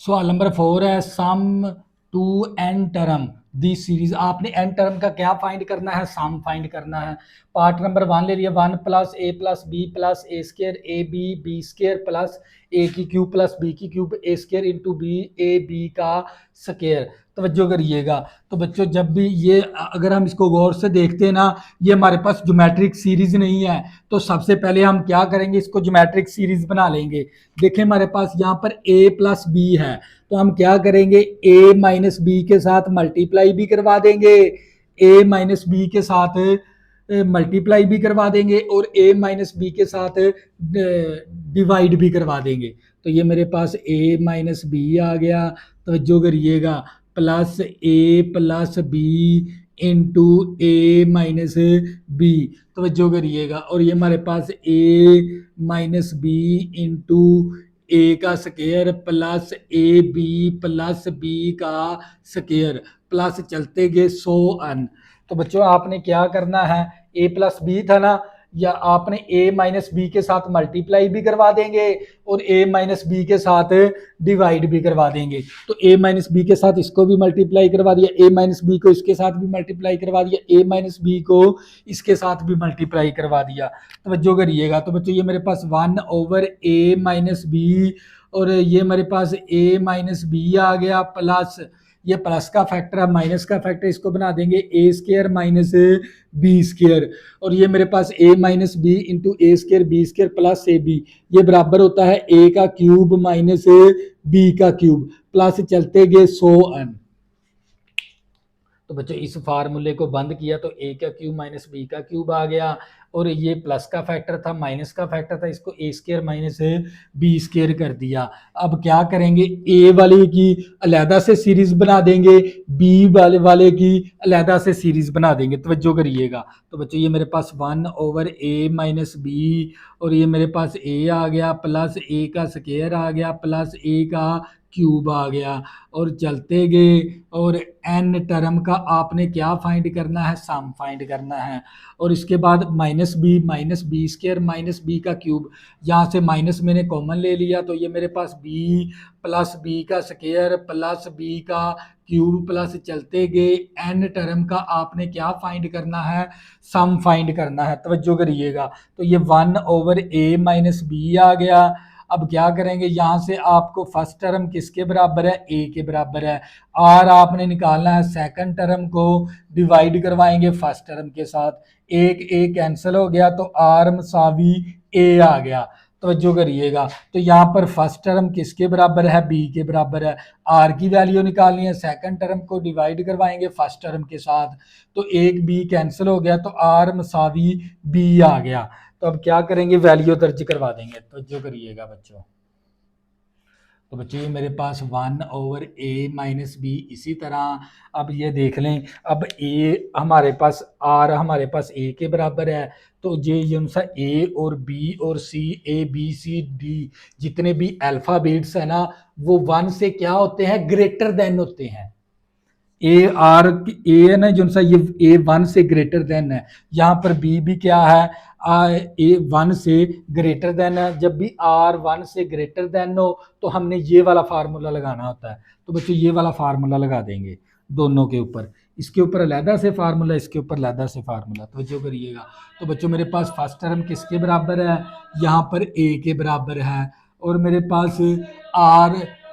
सवाल नंबर 4 है sum to n term the series. आपने एन टर्म का क्या फाइंड करना है, सम फाइंड करना है। पार्ट नंबर 1 ले लिया, 1 plus B plus A square A B square plus A की क्यूब प्लस बी की cube A square into B A B का स्केयर। तवज्जो करिएगा। तो बच्चों जब भी ये अगर हम इसको गौर से देखते हैं ना, ये हमारे पास ज्योमेट्रिक सीरीज नहीं है, तो सबसे पहले हम क्या करेंगे, इसको ज्योमेट्रिक सीरीज बना लेंगे। देखें हमारे पास यहाँ पर a प्लस बी है, तो हम क्या करेंगे, a माइनस बी के साथ मल्टीप्लाई भी करवा देंगे, a माइनस बी के साथ मल्टीप्लाई भी करवा देंगे और a माइनस बी के साथ डिवाइड भी करवा देंगे। तो ये मेरे पास a माइनस बी आ गया, तवज्जो करिएगा, plus a plus b into a minus b, तवज्जो करिएगा, और ये हमारे पास a minus b into a का square plus a b plus b का स्केयर प्लस चलते गए 100n। तो बच्चों आपने क्या करना है, a प्लस बी था ना, या आपने a माइनस बी के साथ मल्टीप्लाई भी करवा देंगे और a माइनस बी के साथ डिवाइड भी करवा देंगे। तो a माइनस बी के साथ इसको भी मल्टीप्लाई करवा दिया, a माइनस बी को इसके साथ भी मल्टीप्लाई करवा दिया, a माइनस बी को इसके साथ भी मल्टीप्लाई करवा दिया। तो बच्चों करिएगा, तो बच्चों ये मेरे पास 1/a माइनस बी, और ये मेरे पास a माइनस बी आ गया, प्लस ये प्लस का फैक्टर है माइनस का फैक्टर, इसको बना देंगे a square minus b square, और ये मेरे पास a minus b into a square b square plus a b, ये बराबर होता है a का क्यूब माइनस बी का क्यूब प्लस चलते गए 100n। तो बच्चों इस फार्मूले को बंद किया तो a का क्यूब माइनस बी का क्यूब आ गया, और ये प्लस का फैक्टर था माइनस का फैक्टर था, इसको ए स्केयर माइनस बी स्केयर कर दिया। अब क्या करेंगे, ए वाले की अलहदा से सीरीज बना देंगे, बी वाले की अलहदा से सीरीज बना देंगे। तवज्जो करिएगा। तो बच्चों ये मेरे पास 1/a माइनस बी, और ये मेरे पास a आ गया प्लस a का स्केयर आ गया प्लस a का क्यूब आ गया, और चलते गए, और एन टर्म का आपने क्या फाइंड करना है, सम फाइंड करना है। और इसके बाद minus b square minus b का क्यूब, यहाँ से माइनस मैंने कॉमन ले लिया, तो ये मेरे पास बी प्लस बी का स्केयर प्लस बी का क्यूब प्लस चलते गए, एन टर्म का आपने क्या फाइंड करना है, सम फाइंड करना है। तवज्जो करिएगा। तो ये 1/a माइनस बी आ गया। अब क्या करेंगे, यहाँ से आपको फर्स्ट टर्म किसके बराबर है, a के बराबर है, r आपने निकालना है, सेकंड टर्म को डिवाइड करवाएंगे फर्स्ट टर्म के साथ, एक a कैंसिल हो गया तो r मसावी a आ गया। तवज्जो करिएगा। तो यहाँ पर फर्स्ट टर्म किसके बराबर है, b के बराबर है, r की वैल्यू निकालनी है, सेकंड टर्म को डिवाइड करवाएंगे फर्स्ट टर्म के साथ, तो एक b कैंसिल हो गया तो r मसावी b आ गया। तो अब क्या करेंगे, वैल्यू दर्ज करवा देंगे। तो जो करिएगा बच्चों, तो बच्चों ये मेरे पास 1/a माइनस बी, इसी तरह अब ये देख लें, अब a हमारे पास r हमारे पास a के बराबर है, तो ये सा a और b और c, a b c d जितने भी अल्फ़ाबेट्स है ना, वो 1 से क्या होते हैं, ग्रेटर देन होते हैं। ए है ना जो सा, ये a 1 से ग्रेटर देन है, यहाँ पर b भी क्या है, a 1 से ग्रेटर देन है। जब भी r 1 से ग्रेटर देन हो तो हमने ये वाला फार्मूला लगाना होता है। तो बच्चों ये वाला फार्मूला लगा देंगे दोनों के ऊपर, इसके ऊपर अलहदा से फार्मूला, इसके ऊपर अलहदा से फार्मूला। तो जो करिएगा, तो बच्चों मेरे पास फर्स्ट टर्म किसके बराबर है, यहाँ पर a के बराबर है, और मेरे पास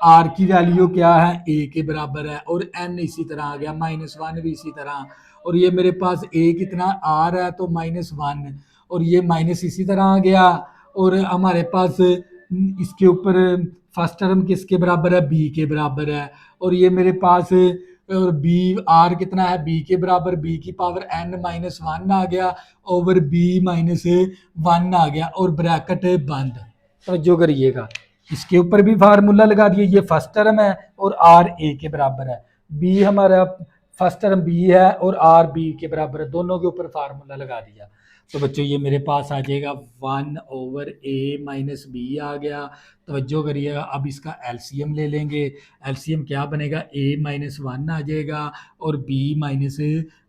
आर की वैल्यू क्या है, ए के बराबर है, और एन इसी तरह आ गया, -1 भी इसी तरह, और ये मेरे पास ए कितना आर है तो -1, और ये माइनस इसी तरह आ गया, और हमारे पास इसके ऊपर फर्स्ट टर्म किसके बराबर है, बी के बराबर है, और ये मेरे पास और बी आर कितना है, बी के बराबर, बी की पावर n-1 आ गया ओवर b-1 आ गया, और ब्रैकेट बंद। तो जो करिएगा, इसके ऊपर भी फार्मूला लगा दिए, ये फर्स्ट टर्म है और आर ए के बराबर है, बी हमारा फर्स्ट टर्म बी है और आर बी के बराबर है, दोनों के ऊपर फार्मूला लगा दिया। तो बच्चों ये मेरे पास आ जाएगा 1/a माइनस बी आ गया, तवज्जो करिएगा। अब इसका एलसीएम ले लेंगे। एलसीएम क्या बनेगा, a माइनस वन आ जाएगा और b माइनस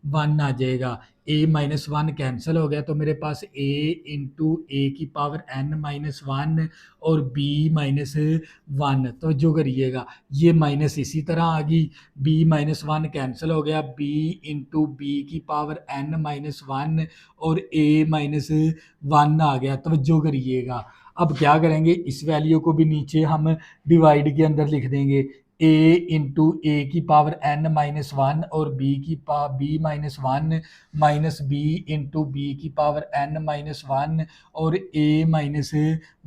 वन आ जाएगा। a माइनस वन कैंसिल हो गया तो मेरे पास a इंटू ए की पावर n माइनस वन और b माइनस वन। तो जो करिएगा ये माइनस इसी तरह आ गई, b माइनस वन कैंसिल हो गया, b इंटू बी की पावर n माइनस वन और a माइनस वन आ गया। तो जो करिएगा अब क्या करेंगे, इस वैल्यू को भी नीचे हम डिवाइड के अंदर लिख देंगे। a इंटू ए की पावर n माइनस वन और b minus one minus b into b की पावर n माइनस वन और a माइनस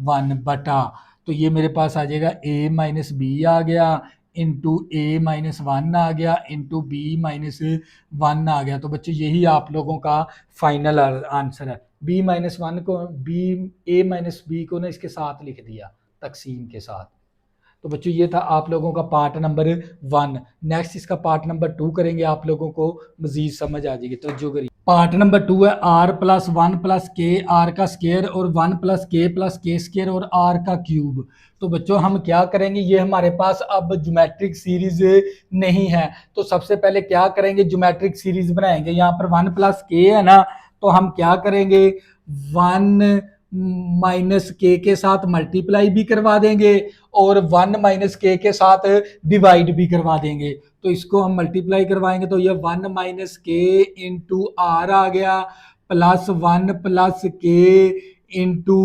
वन बटा, तो ये मेरे पास आ जाएगा a माइनस बी आ गया इंटू ए माइनस वन आ गया इंटू बी माइनस वन आ गया। तो बच्चों यही आप लोगों का फाइनल आंसर है। बी माइनस वन को बी ए माइनस बी को ना इसके साथ लिख दिया तकसीम के साथ। तो बच्चों ये था आप लोगों का पार्ट नंबर 1। नेक्स्ट इसका पार्ट नंबर 2 करेंगे, आप लोगों को मजीद समझ आ जाएगी। तो जो करिए पार्ट नंबर 2 है आर प्लस वन प्लस के आर का स्केयर और वन प्लस के स्केयर और आर का क्यूब। तो बच्चों हम क्या करेंगे, ये हमारे पास अब ज्योमेट्रिक सीरीज नहीं है, तो सबसे पहले क्या करेंगे ज्योमेट्रिक सीरीज बनाएंगे। यहाँ पर वन प्लस के है ना, तो हम क्या करेंगे वन माइनस के साथ मल्टीप्लाई भी करवा देंगे और वन माइनस के साथ डिवाइड भी करवा देंगे। तो इसको हम मल्टीप्लाई करवाएंगे तो ये वन माइनस के इंटू आर आ गया प्लस वन प्लस के इंटू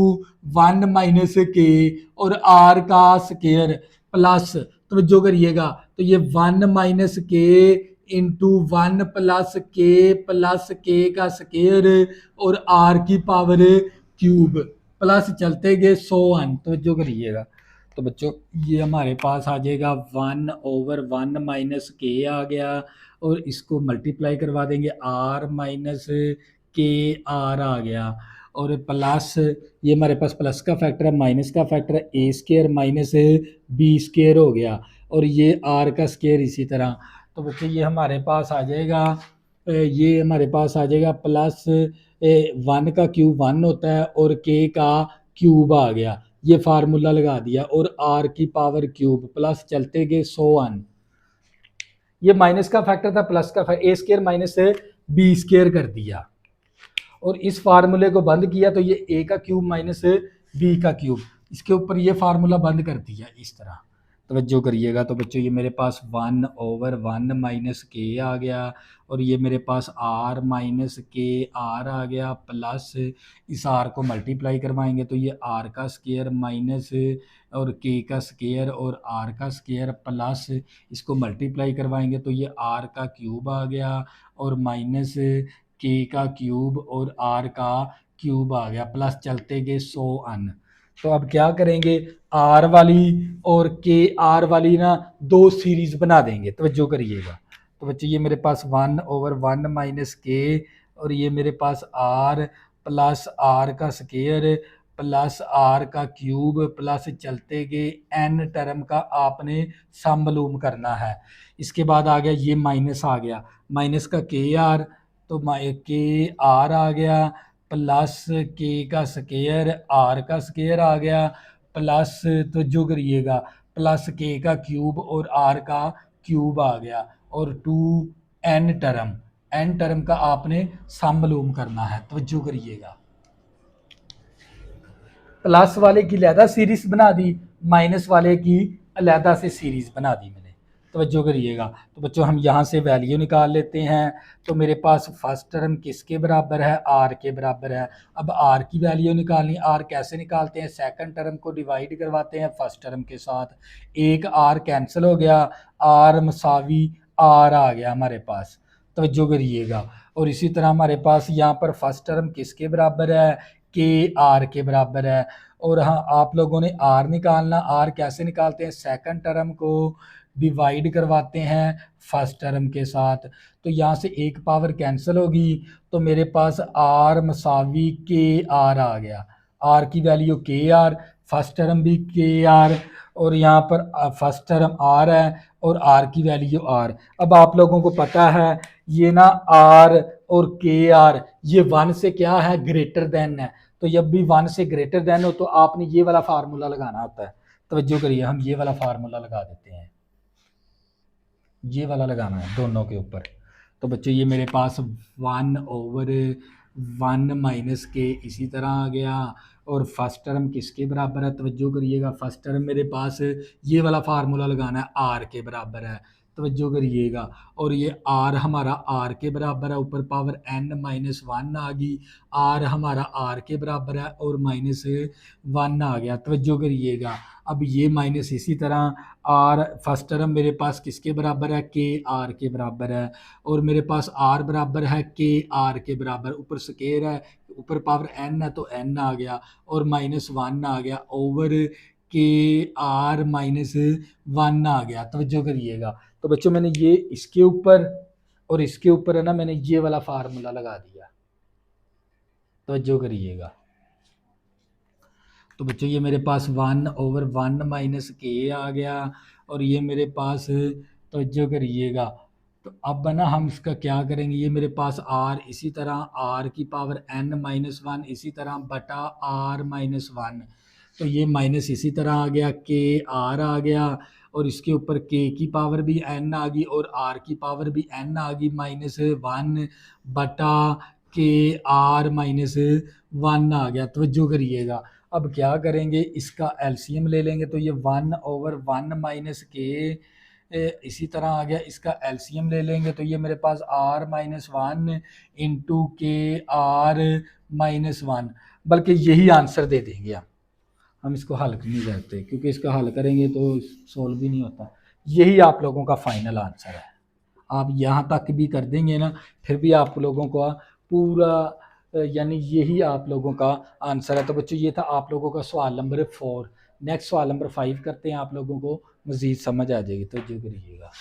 वन माइनस के और आर का स्केयर प्लस, तो जो करिएगा तो ये वन माइनस के इंटू वन प्लस के का स्केयर और आर की पावर क्यूब प्लस चलते गए 100 तो जो करिएगा। तो बच्चों ये हमारे पास आ जाएगा वन ओवर वन माइनस के आ गया और इसको मल्टीप्लाई करवा देंगे आर माइनस के आर आ गया और प्लस ये हमारे पास प्लस का फैक्टर है माइनस का फैक्टर है ए स्केयर माइनस बी स्केयर हो गया और ये आर का स्केयर इसी तरह। तो बच्चे ये हमारे पास आ जाएगा, ये हमारे पास आ जाएगा प्लस वन का क्यूब वन होता है और के का क्यूब आ गया, ये फार्मूला लगा दिया और आर की पावर क्यूब प्लस चलते गए 100। ये माइनस का फैक्टर था प्लस का फैक्टर ए स्केयर माइनस बी स्केयर कर दिया और इस फार्मूले को बंद किया तो ये ए का क्यूब माइनस बी का क्यूब, इसके ऊपर ये फार्मूला बंद कर दिया इस तरह। तवज्जो करिएगा। तो बच्चों ये मेरे पास वन ओवर वन माइनस के आ गया और ये मेरे पास आर माइनस के आर आ गया प्लस इस आर को मल्टीप्लाई करवाएंगे तो ये आर का स्केयर माइनस और के का स्केयर और आर का स्केयर प्लस इसको मल्टीप्लाई करवाएंगे तो ये आर का क्यूब आ गया और माइनस के का क्यूब और आर का क्यूब आ गया प्लस चलते गए 100। तो अब क्या करेंगे आर वाली और के आर वाली ना दो सीरीज बना देंगे। तो जो करिएगा तो बच्चे ये मेरे पास वन ओवर वन माइनस के और ये मेरे पास आर प्लस आर का स्केयर प्लस आर का क्यूब प्लस चलते गए एन टर्म का आपने सम मालूम करना है। इसके बाद आ गया ये माइनस आ गया माइनस का के आर, तो के आर आ गया प्लस के का स्केयर आर का स्केयर आ गया प्लस, तो जो करिएगा प्लस के का क्यूब और आर का क्यूब आ गया और टू एन टर्म का आपने सम मालूम करना है। तो जो करिएगा प्लस वाले की अलहदा सीरीज बना दी माइनस वाले की अलहदा से सीरीज बना दी मैंने। तवज्जो करिएगा। तो बच्चों हम यहाँ से वैल्यू निकाल लेते हैं। तो मेरे पास फर्स्ट टर्म किसके बराबर है, आर के बराबर है। अब आर की वैल्यू निकालनी, आर कैसे निकालते हैं, सेकंड टर्म को डिवाइड करवाते हैं फर्स्ट टर्म के साथ, एक आर कैंसिल हो गया, आर मसावी आर आ गया हमारे पास। तवज्जो करिएगा। और इसी तरह हमारे पास यहाँ पर फर्स्ट टर्म किसके बराबर है, के आर के बराबर है। और हाँ आप लोगों ने आर निकालना, आर कैसे निकालते हैं, सेकंड टर्म को डिवाइड करवाते हैं फर्स्ट टर्म के साथ। तो यहाँ से एक पावर कैंसिल होगी तो मेरे पास आर मसावी के आर आ गया, आर की वैल्यू के आर, फर्स्ट टर्म भी के आर और यहाँ पर फर्स्ट टर्म आर है और आर की वैल्यू आर। अब आप लोगों को पता है ये ना आर और के आर ये वन से क्या है, ग्रेटर देन है। तो जब भी वन से ग्रेटर देन हो तो आपने ये वाला फार्मूला लगाना होता है। तवज्जो करिए, हम ये वाला फार्मूला लगा देते हैं, ये वाला लगाना है दोनों के ऊपर। तो बच्चों ये मेरे पास 1/1 माइनस के इसी तरह आ गया, और फर्स्ट टर्म किसके बराबर है, तवज्जो करिएगा, फर्स्ट टर्म मेरे पास ये वाला फार्मूला लगाना है, आर के बराबर है, तवज्जो करिएगा, और ये आर हमारा आर के बराबर है, ऊपर पावर n-1 आ गई, आर हमारा आर के बराबर है और -1 आ गया, तवज्जो करिएगा। अब ये माइनस इसी तरह आर फर्स्ट टर्म मेरे पास किसके बराबर है, के आर के बराबर है, और मेरे पास आर बराबर है के आर के बराबर, ऊपर स्केयर है, ऊपर पावर n है तो n आ गया, और -1 आ गया, ओवर के आर -1 आ गया, तवज्जो करिएगा। तो बच्चों मैंने ये इसके ऊपर और इसके ऊपर है ना, मैंने ये वाला फार्मूला लगा दिया, तवज्जो करिएगा। तो बच्चों ये मेरे पास 1/1 माइनस के आ गया, और ये मेरे पास, तवज्जो करिएगा। तो अब ना हम इसका क्या करेंगे, ये मेरे पास आर इसी तरह आर की पावर n-1 इसी तरह बटा r-1, तो ये माइनस इसी तरह आ गया, के आर आ गया, और इसके ऊपर के की पावर भी n आ गई और r की पावर भी n आ गई, -1 बटा के r-1 आ गया, तवज्जो करिएगा। अब क्या करेंगे, इसका एलसीएम ले लेंगे, तो ये 1/1 माइनस के इसी तरह आ गया, इसका एलसीएम ले लेंगे, तो ये मेरे पास r-1 इंटू के r-1, बल्कि यही आंसर दे देंगे हम इसको हल नहीं करते, क्योंकि इसका हल करेंगे तो सोल्व भी नहीं होता। यही आप लोगों का फाइनल आंसर है। आप यहाँ तक भी कर देंगे ना, फिर भी आप लोगों का पूरा यानी यही आप लोगों का आंसर है। तो बच्चों ये था आप लोगों का सवाल नंबर 4। नेक्स्ट सवाल नंबर 5 करते हैं, आप लोगों को मजीद समझ आ जाएगी, तो जो करिएगा।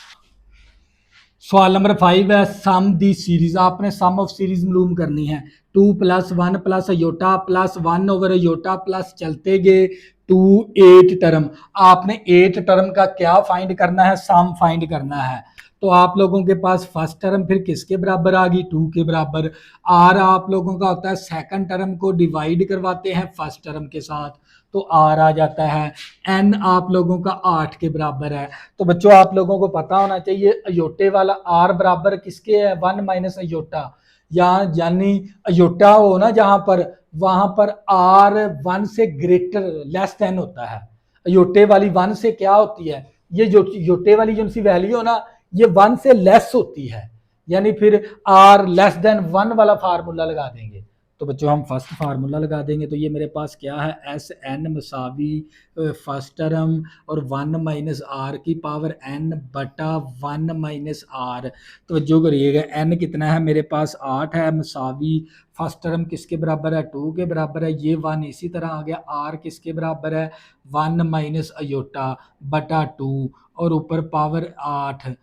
सवाल नंबर 5 है, सम दी सीरीज, आपने सम ऑफ सीरीज मालूम करनी है। 2 + 1 + अयोटा प्लस 1/अयोटा प्लस चलते गए 2 8 टर्म, आपने 8 टर्म का क्या फाइंड करना है, सम फाइंड करना है। तो आप लोगों के पास फर्स्ट टर्म फिर किसके बराबर आ गई, 2 के बराबर। आर आप लोगों का होता है सेकंड टर्म को डिवाइड करवाते हैं फर्स्ट टर्म के साथ, तो आर आ जाता है। एन आप लोगों का 8 के बराबर है। तो बच्चों आप लोगों को पता होना चाहिए अयोटे वाला आर बराबर किसके है, 1 - अयोटा, या यानी अयोटा हो ना जहां पर, वहां पर आर 1 से ग्रेटर लेस देन होता है। अयोटे वाली 1 से क्या होती है, ये जो अयोटे वाली जो सी वैल्यू हो ना, ये 1 से लेस होती है, यानी फिर आर लेस देन 1 वाला फार्मूला लगा देंगे। तो बच्चों हम फर्स्ट फार्मूला लगा देंगे, तो ये मेरे पास क्या है, एस एन मसावी फर्स्ट टर्म और 1 - आर की पावर n बटा 1 - आर। तो जो करिएगा, n कितना है मेरे पास 8 है, मसावी फर्स्ट टर्म किसके बराबर है, 2 के बराबर है, ये 1 इसी तरह आ गया, r किसके बराबर है 1 - अयोटा बटा 2, और ऊपर पावर 8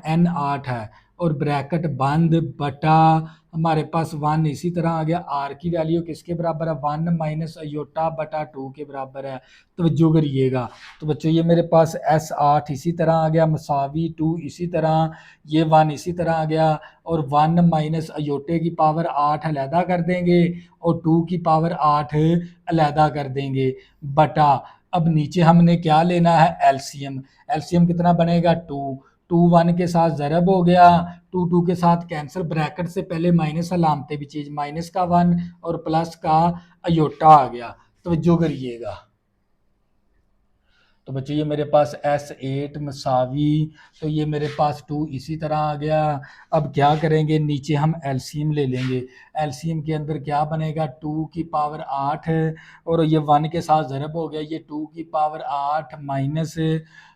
n 8 है, और ब्रैकेट बंद बटा हमारे पास 1 इसी तरह आ गया, आर की वैल्यू किसके बराबर है 1 - अयोटा बटा 2 के बराबर है। तो जो करिएगा, तो बच्चों ये मेरे पास S8 इसी तरह आ गया, मसावी 2 इसी तरह, ये 1 इसी तरह आ गया, और 1 - अयोटे की पावर 8 अलहदा कर देंगे और 2 की पावर 8 अलहदा कर देंगे बटा, अब नीचे हमने क्या लेना है, एलसीएम। एलसीएम कितना बनेगा 2, 2 1 के साथ ज़रब हो गया, 2 2 के साथ कैंसिल, ब्रैकेट से पहले माइनस अलामते भी चीज, माइनस का 1 और प्लस का अयोटा आ गया। तो जो करिएगा, तो बच्चों ये मेरे पास S8 मसावी, तो ये मेरे पास 2 इसी तरह आ गया। अब क्या करेंगे, नीचे हम एलसीएम ले लेंगे, एलसीएम के अंदर क्या बनेगा 2 की पावर 8 और ये 1 के साथ ज़रब हो गया, ये 2 की पावर 8 माइनस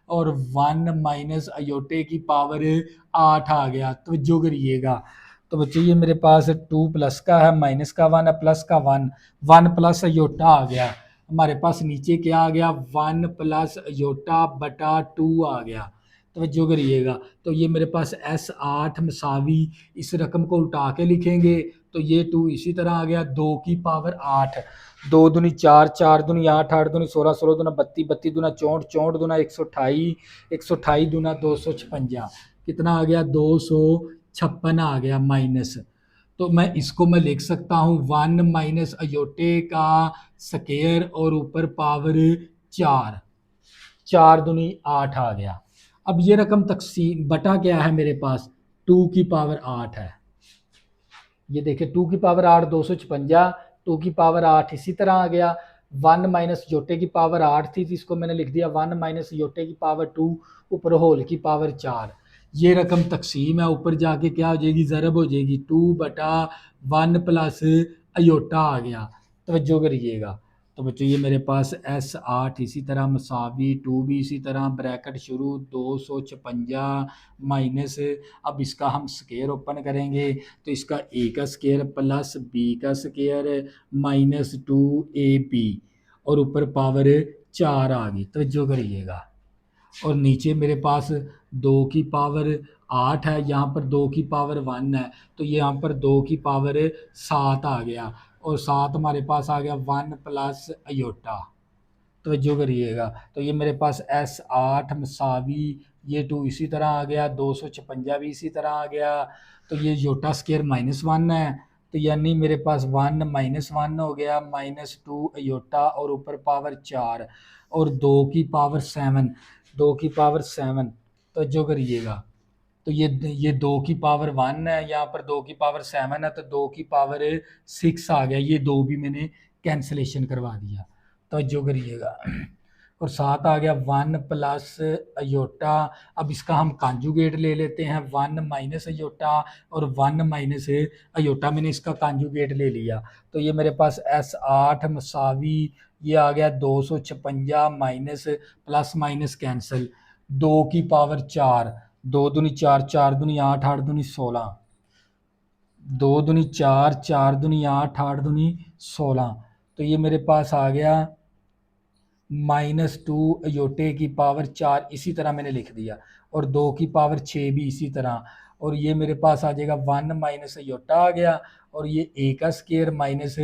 और 1 - अयोटे की पावर 8 आ गया। तो जो करिएगा, तो बच्चों ये मेरे पास 2 प्लस का है, माइनस का 1 है, प्लस का 1, 1 प्लस अयोटा आ गया, हमारे पास नीचे क्या आ गया 1 प्लस अयोटा बटा 2 आ गया। तो जो करिएगा, तो ये मेरे पास S8 मसावी, इस रकम को उल्टा के लिखेंगे, तो ये 2 इसी तरह आ गया, 2 की पावर 8, 2 दूनी 4, 4 दूनी 8, 8 दूनी 16, 16 दूना 32, 32 दूना 64, 64 दूना 128, 128 दूना 256, कितना आ गया 256 आ गया माइनस। तो मैं लिख सकता हूँ 1 - अयोटे का स्केयर और ऊपर पावर 4, 4 दूनी 8 आ गया। अब ये रकम तकसीम बटा क्या है मेरे पास, 2 की पावर 8 है। ये देखिए 2 की पावर 8 256, 2 की पावर 8 इसी तरह आ गया। 1 माइनस योटे की पावर 8 थी, तो इसको मैंने लिख दिया 1 माइनस योटे की पावर 2 ऊपर होल की पावर 4। ये रकम तकसीम है, ऊपर जाके क्या हो जाएगी, ज़रब हो जाएगी। 2/1 प्लस अयोटा आ गया। तवज्जो करिएगा। तो बच्चों ये मेरे पास S8 इसी तरह मसावी 2 भी इसी तरह, ब्रैकेट शुरू 256 माइनस, अब इसका हम स्केयर ओपन करेंगे तो इसका ए का स्केयर प्लस बी का स्केयर -2ab और ऊपर पावर 4 आ गई। तो जो करिएगा, और नीचे मेरे पास 2 की पावर 8 है, यहाँ पर 2 की पावर 1 है, तो ये यहाँ पर 2 की पावर 7 आ गया, और 7 हमारे पास आ गया 1 प्लस अयोटा। तवज्जो करिएगा। तो ये मेरे पास S8 मसावी ये 2 इसी तरह आ गया, 256 भी इसी तरह आ गया। तो ये योटा स्केयर -1 है, तो यानी मेरे पास 1 -1 हो गया, -2 अयोटा और ऊपर पावर 4 और 2 की पावर 7, 2 की पावर 7। तवज्जो करिएगा। तो ये 2 की पावर 1 है, यहाँ पर 2 की पावर 7 है, तो 2 की पावर 6 आ गया। ये 2 भी मैंने कैंसलेशन करवा दिया। तो जो करिएगा, और 7 आ गया 1 प्लस अयोटा। अब इसका हम कांजुगेट ले लेते हैं, 1 माइनस अयोटा और 1 माइनस अयोटा, मैंने इसका कांजुगेट ले लिया। तो ये मेरे पास S8 मसावी ये आ गया 256 माइनस प्लस माइनस कैंसिल, 2 की पावर 4, 2 दूनी 4, 4 दूनी 8, 8 दूनी 16, 2 दूनी 4, 4 दूनी 8, 8 दूनी 16। तो ये मेरे पास आ गया -2 अयोटे की पावर 4 इसी तरह मैंने लिख दिया, और 2 की पावर 6 भी इसी तरह, और ये मेरे पास आ जाएगा 1 माइनस अयोटा आ गया, और ये ए का स्केयर माइनस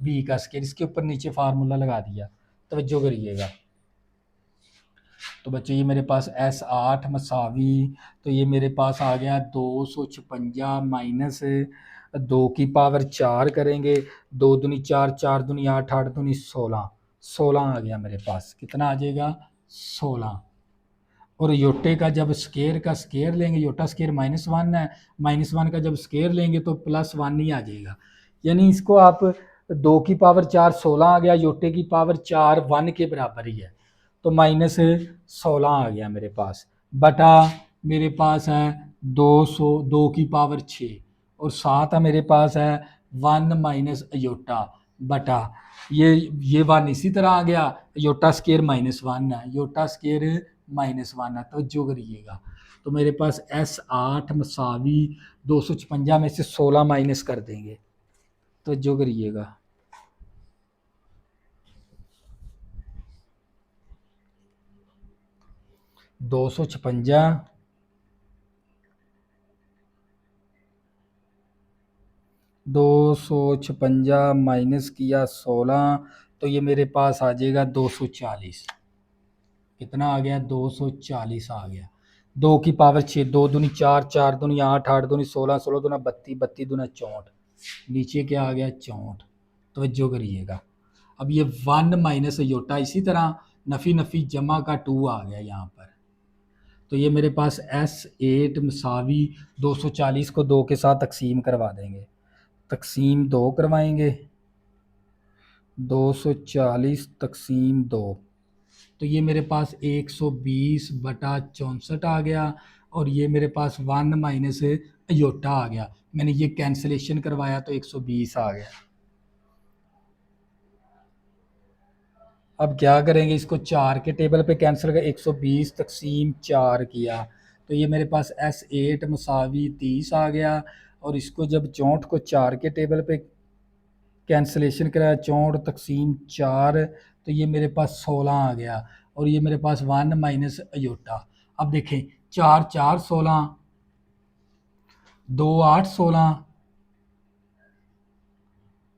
बी का स्केयर, इसके ऊपर नीचे फार्मूला लगा दिया। तवज्जो करिएगा। तो बच्चों ये मेरे पास S8 मसावी, तो ये मेरे पास आ गया 256 माइनस 2 की पावर 4 करेंगे, 2 दूनी 4, 4 दूनी 8, 8 दूनी 16, 16 आ गया मेरे पास। कितना आ जाएगा, 16। और योटे का जब स्केयर का स्केयर लेंगे, योटा स्केयर -1 है, -1 का जब स्केयर लेंगे तो +1 ही आ जाएगा। यानी इसको आप 2 की पावर 4 16 आ गया, योटे की पावर 4 1 के बराबर ही है, तो -16 आ गया मेरे पास, बटा मेरे पास है 2 की पावर 6, और 7 है मेरे पास है 1 माइनस अयोटा, बटा ये 1 इसी तरह आ गया, योटा स्केयर -1 है, योटा स्केयर -1 है। तो जो करिएगा, तो मेरे पास S8 मसावी 256 में से 16 माइनस कर देंगे। तो जो करिएगा, 256 256 माइनस किया 16, तो ये मेरे पास आ जाएगा 240। कितना आ गया, 240 आ गया। 2 की पावर 6, 2 दूनी 4, 4 दूनी 8, 8 दूनी 16, 16 दूना 32, 32 दूना 64, नीचे क्या आ गया, 64। तवज्जो करिएगा। अब ये 1 माइनस योटा इसी तरह नफ़ी नफ़ी जमा का 2 आ गया यहाँ पर। तो ये मेरे पास S8 मसावी 240 को 2 के साथ तकसीम करवा देंगे, तकसीम 2 करवाएंगे, 240 तकसीम 2, तो ये मेरे पास 120/64 आ गया, और ये मेरे पास 1 माइनस अयोटा आ गया। मैंने ये कैंसलेशन करवाया तो 120 आ गया। अब क्या करेंगे, इसको 4 के टेबल पे कैंसिल कर 120 तकसीम 4 किया, तो ये मेरे पास S8 मसावी 30 आ गया, और इसको जब 64 को 4 के टेबल पे कैंसलेशन कराया 64 तकसीम 4, तो ये मेरे पास 16 आ गया, और ये मेरे पास 1 माइनस अयोटा। अब देखें 4 4 16, 2 8 16,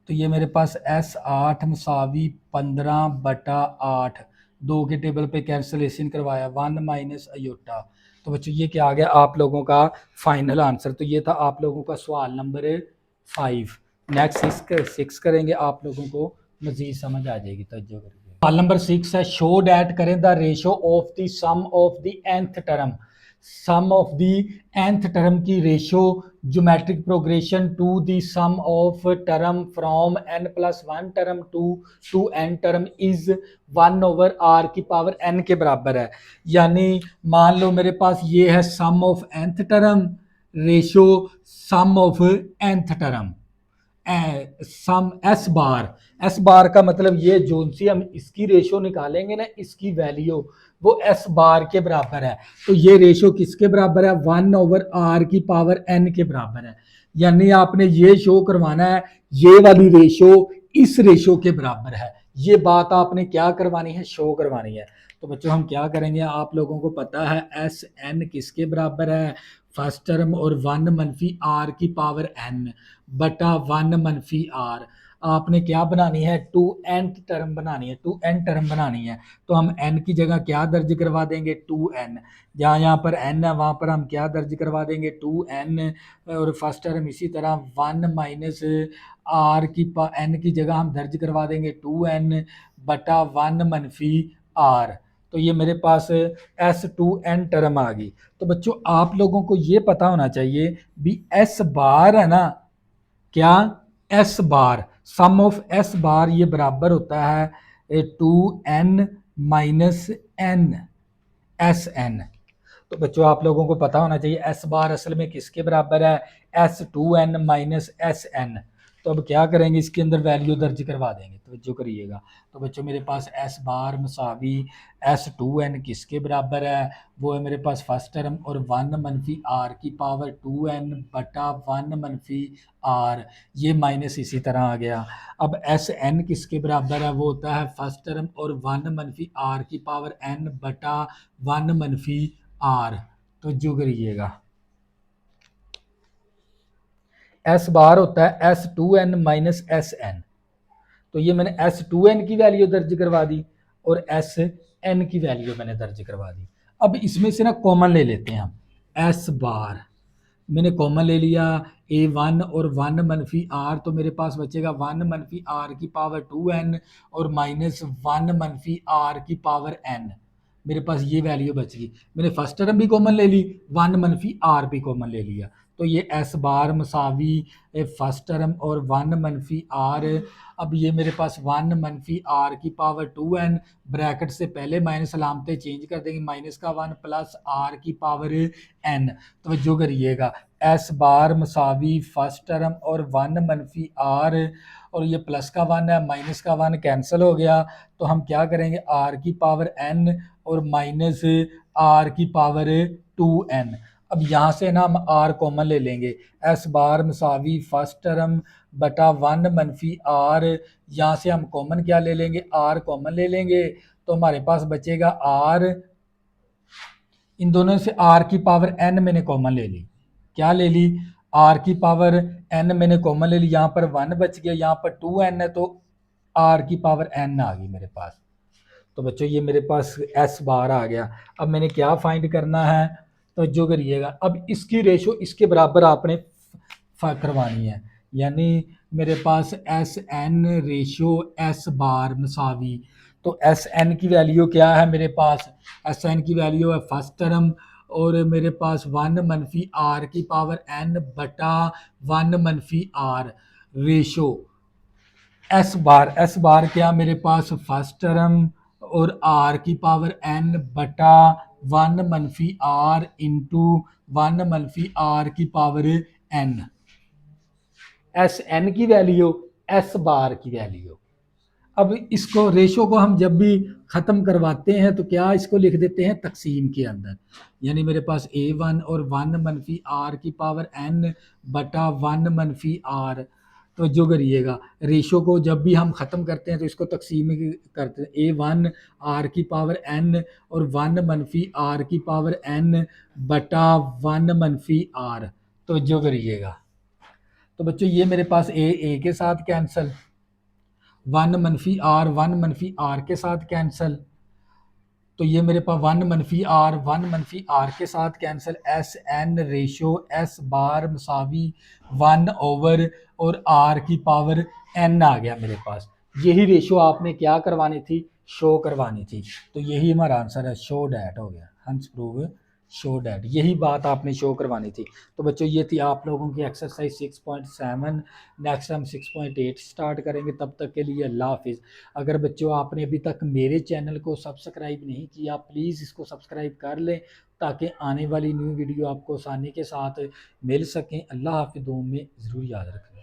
तो ये मेरे पास S8 मसावी 15/8, 2 के टेबल पे कैंसलेशन करवाया 1 माइनस अयोटा। तो बच्चों ये क्या आ गया आप लोगों का फाइनल आंसर। तो ये था आप लोगों का सवाल नंबर 5। नेक्स्ट 6 करेंगे, आप लोगों को मज़ीद समझ आ जाएगी। तो जो करिए। सवाल नंबर 6 है, शो डैट करें the ratio of the sum of the nth term, sum of the nth term की ratio geometric progression to the sum of term from n plus one term to n term is 1/r की power n के बराबर है। यानी मान लो मेरे पास ये है sum of nth term ratio sum of nth term sum S bar का मतलब ये जोन सी हम इसकी रेशो निकालेंगे ना, इसकी वैल्यू वो एस बार के बराबर है। तो ये रेशो किसके बराबर है? 1/r की पावर n के बराबर है। यानी आपने ये शो करवाना है ये वाली रेशो इस रेशो के बराबर है। ये बात आपने क्या करवानी है? शो करवानी है। तो बच्चों हम क्या करेंगे, आप लोगों को पता है एस एन किसके बराबर है? फर्स्ट टर्म और 1 मनफी आर की पावर n बटा 1 मनफी आर। आपने क्या बनानी है? 2n टर्म बनानी है, 2n टर्म बनानी है। तो हम n की जगह क्या दर्ज करवा देंगे? 2n। जहाँ यहाँ पर n है वहाँ पर हम क्या दर्ज करवा देंगे? 2n। और फर्स्ट टर्म इसी तरह 1 माइनस आर की n की जगह हम दर्ज करवा देंगे 2n बटा 1 मनफी आर। तो ये मेरे पास S2n टर्म आ गई। तो बच्चों आप लोगों को ये पता होना चाहिए भी S बार है ना, क्या S bar sum of S bar ये बराबर होता है 2n माइनस n Sn। तो बच्चों आप लोगों को पता होना चाहिए S बार असल में किसके बराबर है? S2n minus Sn। तो अब क्या करेंगे, इसके अंदर वैल्यू दर्ज करवा देंगे। तो जो करिएगा, तो बच्चों मेरे पास S बार मसावी S2n किसके बराबर है? वो है मेरे पास फर्स्ट टर्म और 1 मनफी आर की पावर 2n बटा 1 मनफी आर, ये माइनस इसी तरह आ गया। अब Sn किसके बराबर है? वो होता है फर्स्ट टर्म और 1 मनफी आर की पावर n बटा 1 मनफी आर। तो जो करिएगा एस बार होता है S2n माइनस Sn। तो ये मैंने S2n की वैल्यू दर्ज करवा दी और Sn की वैल्यू मैंने दर्ज करवा दी। अब इसमें से ना कॉमन ले लेते हैं हम। S बार मैंने कॉमन ले लिया A1 और 1 मनफी आर, तो मेरे पास बचेगा 1 मनफी आर की पावर 2n और माइनस 1 मनफी आर की पावर n। मेरे पास ये वैल्यू बच गई। मैंने फर्स्ट टर्म भी कॉमन ले ली, 1 मनफी आर भी कॉमन ले लिया। तो ये एस बार मसावी फर्स्ट टर्म और 1 मनफी आर। अब ये मेरे पास 1 मनफी आर की पावर 2n, ब्रैकेट से पहले माइनस अलामतें चेंज कर देंगे, माइनस का 1 प्लस आर की पावर n। तो जो करिएगा एस बार मसावी फर्स्ट टर्म और 1 मनफी आर, और ये प्लस का 1 है माइनस का 1 कैंसिल हो गया। तो हम क्या करेंगे आर की पावर n और माइनस आर की पावर 2n। अब यहाँ से ना हम आर कॉमन ले लेंगे, एस बार मसावी फर्स्ट टर्म बटा 1 मनफी आर। यहाँ से हम कॉमन क्या ले लेंगे? आर कॉमन ले लेंगे। तो हमारे पास बचेगा आर, इन दोनों से आर की पावर n मैंने कॉमन ले ली। क्या ले ली? आर की पावर n मैंने कॉमन ले ली। यहाँ पर 1 बच गया, यहाँ पर 2n है, तो आर की पावर n आ गई मेरे पास। तो बच्चों ये मेरे पास S बार आ गया। अब मैंने क्या फाइंड करना है? तो जो करिएगा अब इसकी रेशो इसके बराबर आपने करवानी है। यानी मेरे पास Sn रेशो S बार मसावी, तो Sn की वैल्यू क्या है मेरे पास? Sn की वैल्यू है फर्स्ट टर्म और मेरे पास 1 मनफी आर की पावर n बटा 1 मनफी आर रेशो एस बार क्या मेरे पास फर्स्ट टर्म और आर की पावर n बटा 1 मनफी आर इंटू 1 मनफी आर की पावर n। एस एन की वैल्यू एस बार की वैल्यू। अब इसको रेशो को हम जब भी ख़त्म करवाते हैं तो क्या इसको लिख देते हैं तकसीम के अंदर। यानी मेरे पास A1 और 1 मनफी आर की पावर n बटा 1 मनफी आर। तो जो करिएगा रेशो को जब भी हम ख़त्म करते हैं तो इसको तकसीम करते हैं, A1 आर की पावर n और 1 मनफी आर की पावर n बटा 1 मनफी आर। तो जो करिएगा तो बच्चों ये मेरे पास ए के साथ कैंसिल, 1 मनफी आर के साथ कैंसिल, तो ये मेरे पास 1 मनफी आर के साथ cancel. S N ratio S bar मसावी 1 ओवर और आर की पावर n आ गया मेरे पास। यही रेशो आपने क्या करवानी थी? शो करवानी थी। तो यही हमारा आंसर है, शो डैट हो गया, हंस प्रूव शो डैट, यही बात आपने शो करवानी थी। तो बच्चों ये थी आप लोगों की एक्सरसाइज 6.7। नेक्स्ट हम 6.8 स्टार्ट करेंगे, तब तक के लिए अल्लाह हाफिज़। अगर बच्चों आपने अभी तक मेरे चैनल को सब्सक्राइब नहीं किया, प्लीज़ इसको सब्सक्राइब कर लें ताकि आने वाली न्यू वीडियो आपको आसानी के साथ मिल सकें। अल्लाह हाफिज़, दुआ में ज़रूर याद रखें।